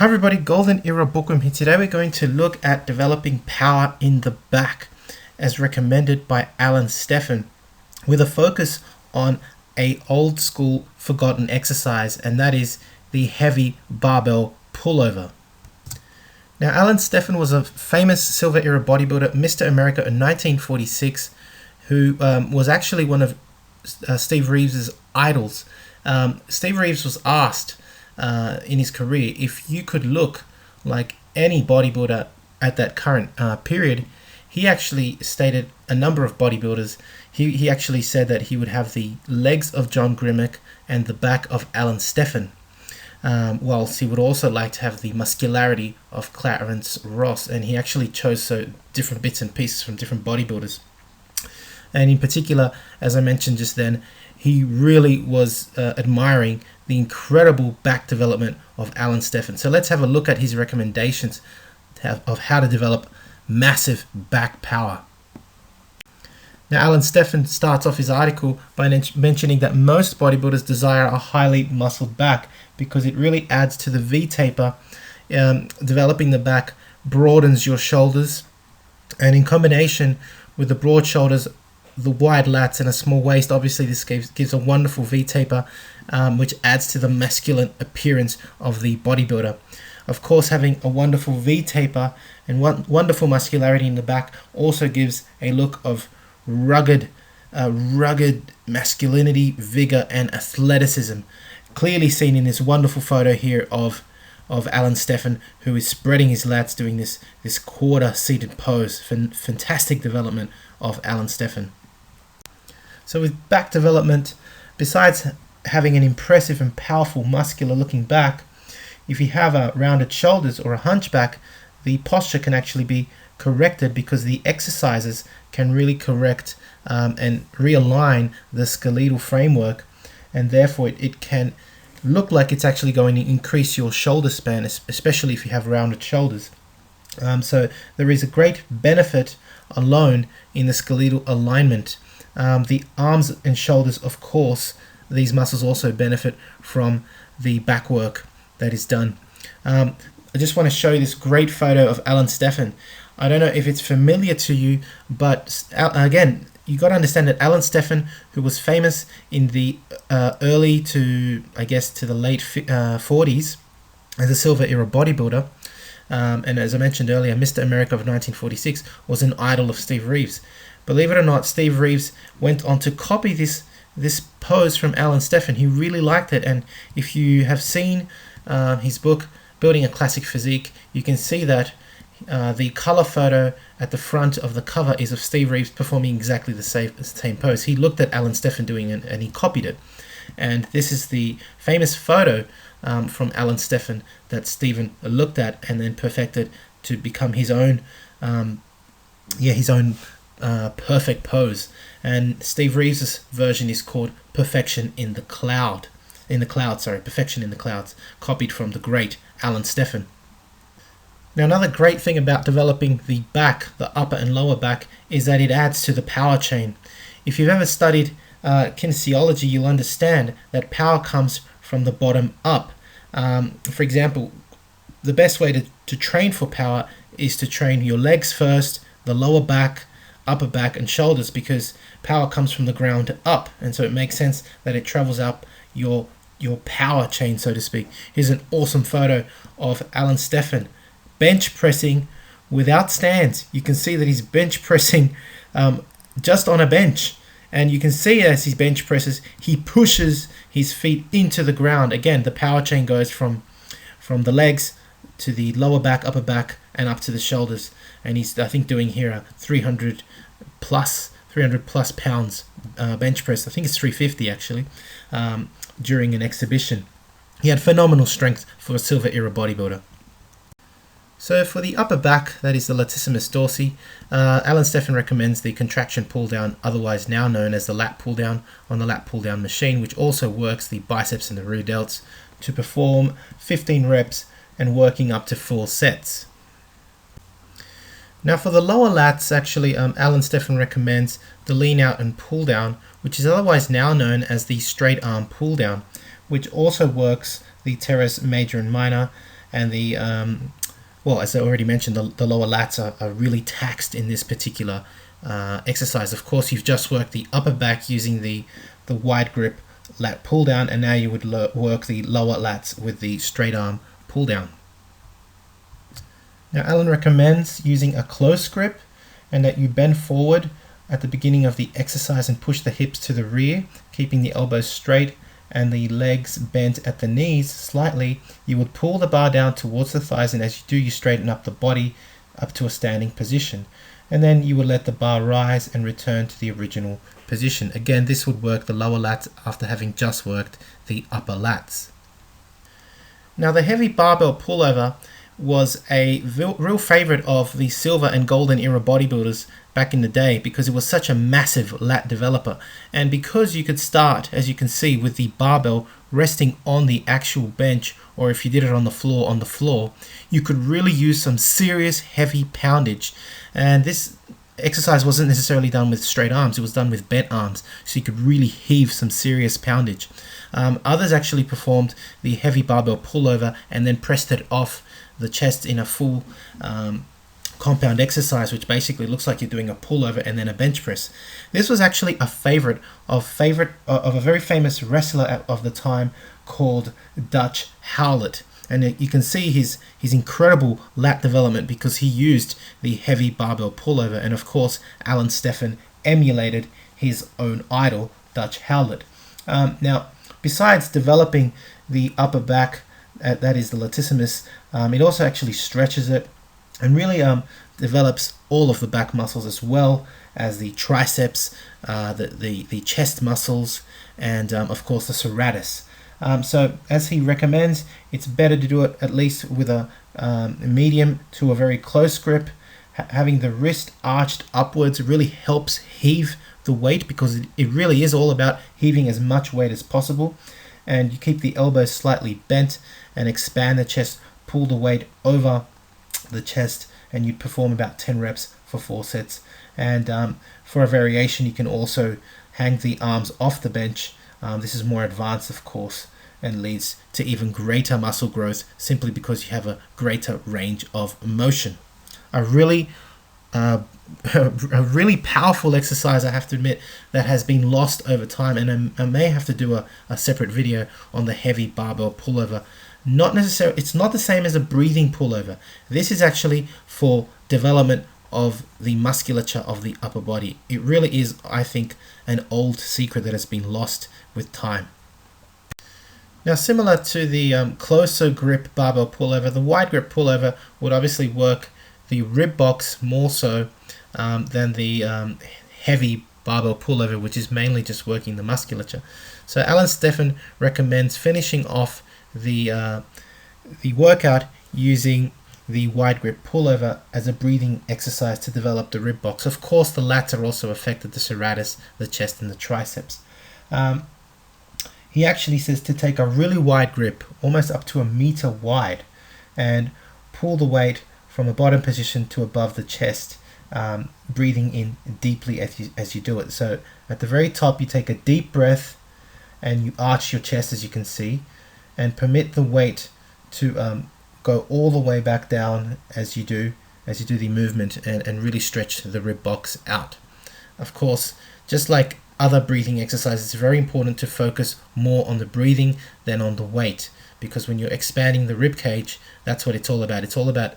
Hi everybody, Golden Era Bookworm here. Today we're going to look at developing power in the back as recommended by Alan Stephan with a focus on a old school forgotten exercise, and that is the heavy barbell pullover. Now Alan Stephan was a famous Silver Era bodybuilder, Mr. America in 1946, who was actually one of Steve Reeve's idols. Steve Reeves was asked in his career if you could look like any bodybuilder at that current period. He actually stated a number of bodybuilders. He actually said that he would have the legs of John Grimmick and the back of Alan Stephan, whilst he would also like to have the muscularity of Clarence Ross, and he actually chose different bits and pieces from different bodybuilders. And in particular, as I mentioned just then, he really was admiring the incredible back development of Alan Stephan. So let's have a look at his recommendations of how to develop massive back power. Now Alan Stephan starts off his article by mentioning that most bodybuilders desire a highly muscled back because it really adds to the V-taper. Developing the back broadens your shoulders, and in combination with the broad shoulders, the wide lats and a small waist, obviously this gives a wonderful V-taper, which adds to the masculine appearance of the bodybuilder. Of course, having a wonderful V-taper and wonderful muscularity in the back also gives a look of rugged masculinity, vigor and athleticism, clearly seen in this wonderful photo here of Alan Stephan, who is spreading his lats doing this quarter seated pose. Fantastic development of Alan Stephan. So with back development, besides having an impressive and powerful muscular looking back, if you have a rounded shoulders or a hunchback, the posture can actually be corrected because the exercises can really correct and realign the skeletal framework, and therefore it can look like it's actually going to increase your shoulder span, especially if you have rounded shoulders. So there is a great benefit alone in the skeletal alignment. The arms and shoulders, of course, these muscles also benefit from the back work that is done. I just want to show you this great photo of Alan Stephan. I don't know if it's familiar to you, but again, you got to understand that Alan Stephan, who was famous in the early to the late 40s as a Silver Era bodybuilder, and as I mentioned earlier, Mr. America of 1946 was an idol of Steve Reeve's. Believe it or not, Steve Reeves went on to copy this pose from Alan Stephan. He really liked it, and if you have seen his book, Building a Classic Physique, you can see that the color photo at the front of the cover is of Steve Reeves performing exactly the same pose. He looked at Alan Stephan doing it and he copied it. And this is the famous photo from Alan Stephan that Stephen looked at and then perfected to become his own perfect pose. And Steve Reeves' version is called Perfection in the Clouds, copied from the great Alan Stephan. Now another great thing about developing the back, the upper and lower back, is that it adds to the power chain. If you've ever studied kinesiology, you'll understand that power comes from the bottom up. For example, the best way to train for power is to train your legs first, the lower back, upper back and shoulders, because power comes from the ground up, and so it makes sense that it travels up your power chain, so to speak. Here's an awesome photo of Alan Stephan bench pressing without stands. You can see that he's bench pressing just on a bench, and you can see as he bench presses, he pushes his feet into the ground. Again, the power chain goes from the legs to the lower back, upper back, and up to the shoulders. And he's, I think, doing here a 300 plus pounds bench press. I think it's 350 actually, during an exhibition. He had phenomenal strength for a Silver Era bodybuilder. So for the upper back, that is the latissimus dorsi, Alan Stephan recommends the contraction pull down, otherwise now known as the lat pull down, on the lat pull down machine, which also works the biceps and the rear delts, to perform 15 reps and working up to 4 sets. Now for the lower lats, actually, Alan Stephan recommends the lean out and pull down, which is otherwise now known as the straight arm pull down, which also works the teres major and minor, and the well, as I already mentioned, the lower lats are really taxed in this particular exercise. Of course, you've just worked the upper back using the wide grip lat pull down, and now you would work the lower lats with the straight arm pull down. Now, Alan recommends using a close grip, and that you bend forward at the beginning of the exercise and push the hips to the rear, keeping the elbows straight and the legs bent at the knees slightly. You would pull the bar down towards the thighs, and as you do, you straighten up the body up to a standing position. And then you would let the bar rise and return to the original position. Again, this would work the lower lats after having just worked the upper lats. Now, the heavy barbell pullover was a real favorite of the silver and golden era bodybuilders back in the day, because it was such a massive lat developer, and because you could start, as you can see, with the barbell resting on the actual bench, or if you did it on the floor, you could really use some serious heavy poundage. And this exercise wasn't necessarily done with straight arms, it was done with bent arms, so you could really heave some serious poundage. Others actually performed the heavy barbell pullover and then pressed it off the chest in a full compound exercise, which basically looks like you're doing a pullover and then a bench press. This was actually a favorite of a very famous wrestler of the time called Dutch Howlett, and you can see his incredible lat development because he used the heavy barbell pullover. And of course, Alan Stephan emulated his own idol, Dutch Howlett. Now, besides developing the upper back, that is the latissimus, it also actually stretches it and really develops all of the back muscles, as well as the triceps, the chest muscles, and of course the serratus. So as he recommends, it's better to do it at least with a medium to a very close grip. Having the wrist arched upwards really helps heave the weight, because it really is all about heaving as much weight as possible. And you keep the elbows slightly bent and expand the chest, pull the weight over the chest, and you perform about 10 reps for 4 sets. And for a variation, you can also hang the arms off the bench. This is more advanced, of course, and leads to even greater muscle growth simply because you have a greater range of motion. A really powerful exercise, I have to admit, that has been lost over time, and I may have to do a separate video on the heavy barbell pullover. Not necessarily, it's not the same as a breathing pullover. This is actually for development of the musculature of the upper body. It really is, I think, an old secret that has been lost with time. Now, similar to the closer grip barbell pullover, the wide grip pullover would obviously work the rib box more so than the heavy barbell pullover, which is mainly just working the musculature. So Alan Stephan recommends finishing off the workout using the wide grip pullover as a breathing exercise to develop the rib box. Of course, the lats are also affected, the serratus, the chest, and the triceps. He actually says to take a really wide grip, almost up to 1 meter wide, and pull the weight from a bottom position to above the chest, breathing in deeply as you do it. So at the very top, you take a deep breath and you arch your chest, as you can see, and permit the weight to go all the way back down as you do the movement, and really stretch the rib box out. Of course, just like other breathing exercises, it's very important to focus more on the breathing than on the weight, because when you're expanding the rib cage, that's what it's all about. It's all about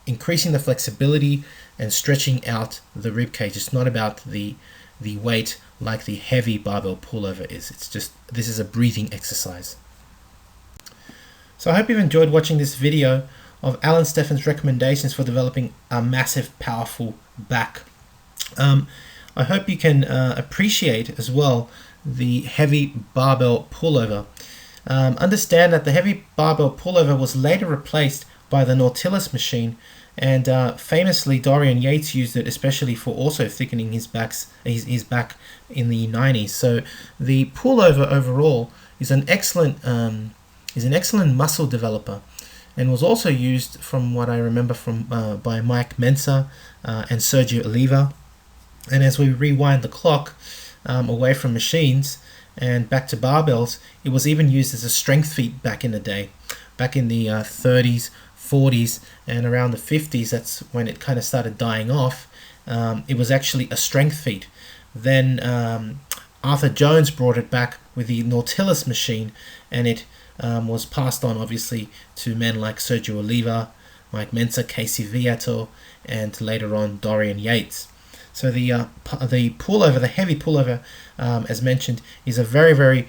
increasing the flexibility and stretching out the rib cage. It's not about the weight like the heavy barbell pullover is. It's just, this is a breathing exercise. So I hope you've enjoyed watching this video of Alan Stephan's recommendations for developing a massive, powerful back. I hope you can appreciate as well the heavy barbell pullover. Understand that the heavy barbell pullover was later replaced by the Nautilus machine, and famously Dorian Yates used it especially for also thickening his back in the 90s. So the pullover overall is an excellent muscle developer, and was also used, from what I remember, by Mike Mensa and Sergio Oliva. And as we rewind the clock away from machines and back to barbells, it was even used as a strength feat back in the day back in the 30s, 40s, and around the 50s. That's when it kind of started dying off. It was actually a strength feat. Then Arthur Jones brought it back with the Nautilus machine, and it was passed on obviously to men like Sergio Oliva, Mike Mensa, Casey Viato, and later on Dorian Yates. So the pullover, the heavy pullover, as mentioned, is a very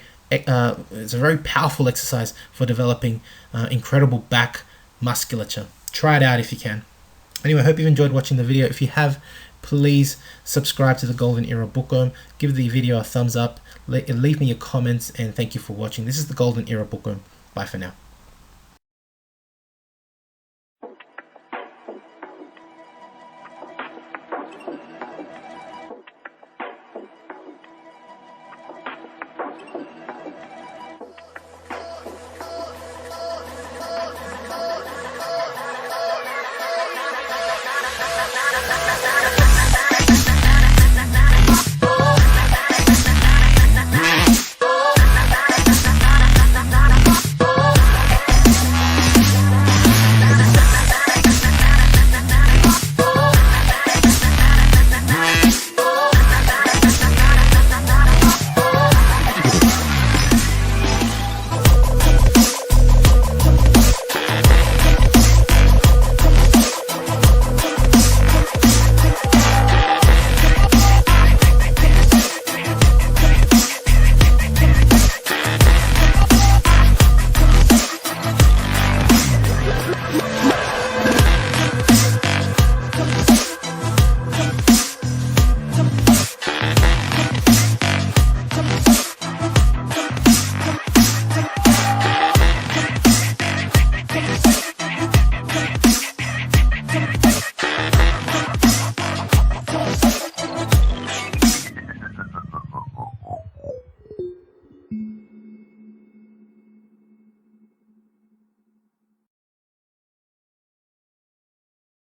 powerful exercise for developing incredible back musculature. Try it out if you can. Anyway, I hope you've enjoyed watching the video. If you have, please subscribe to the Golden Era Bookworm. Give the video a thumbs up. Leave me your comments, and thank you for watching. This is the Golden Era Bookworm. Bye for now.